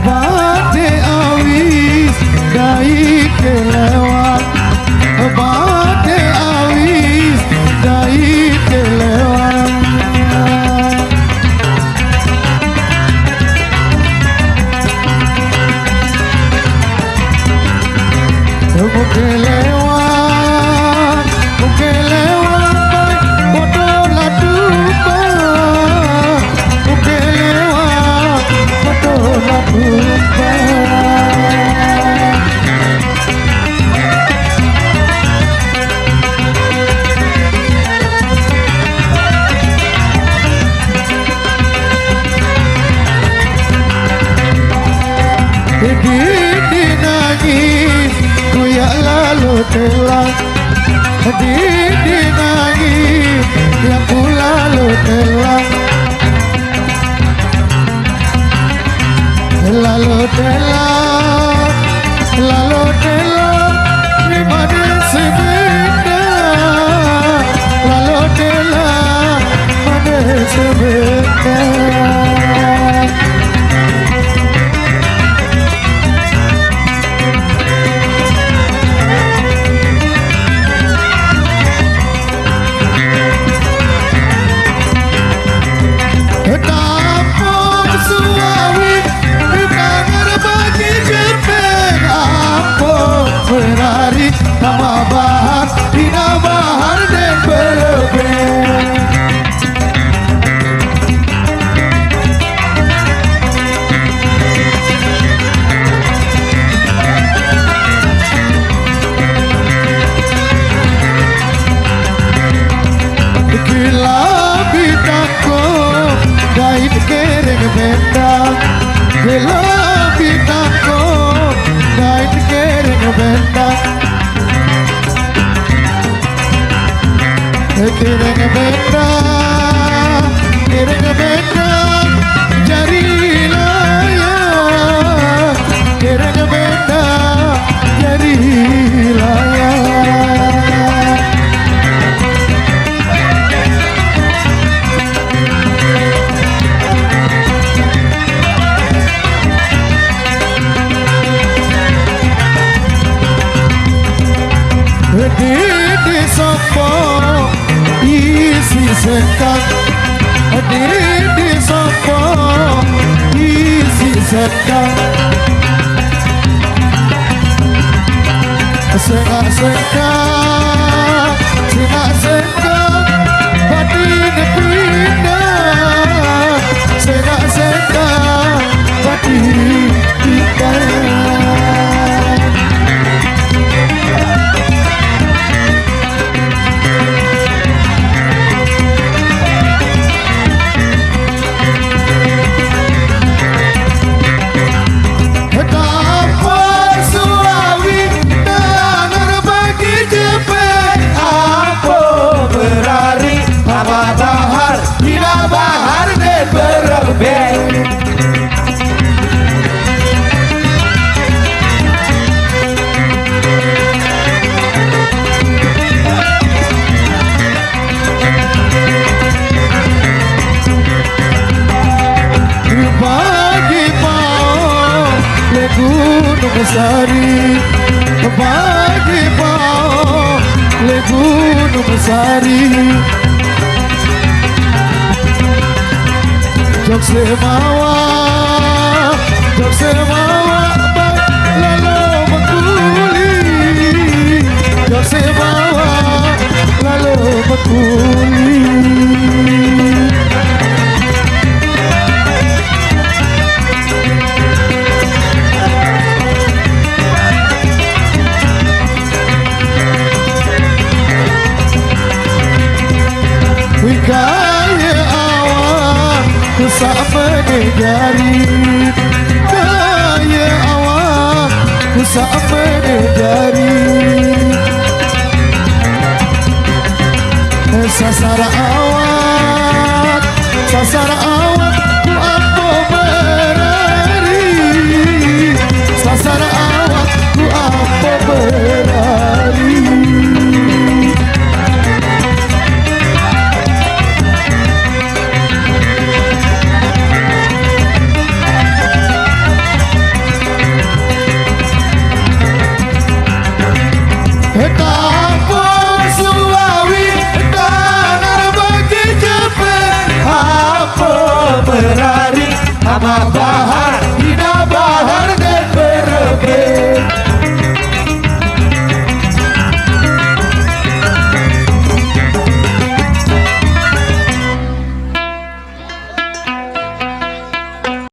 Bate awis dai kelewat, bate awis dai kelewat. Kelewat, bodoh lah dupa. Kelewat, bodoh lah dupa. Di nangis ku ya lalu telah, di nangis yang ku lalu telah, lalu telah, lalu telah di mana sebentar, lalu telah mana sebentar. Nama bahar, bina bahar dan berbeda. Gila bitako, dait kereng benda. Gila bitako, dait kereng benda. Kereng benda, kereng benda, jari layak. Kereng benda, jari layak. Di sopo isi sekang, di sopo isi sekang. Sekang, sekang, batin pindah. Sekang, batin pindah. Sari bagi pao le gunung sari jok semawa lalu bekuli jok semawa lalu bekuli. Kaya awak ku sama negari, kaya awak ku sama negari. sasar awak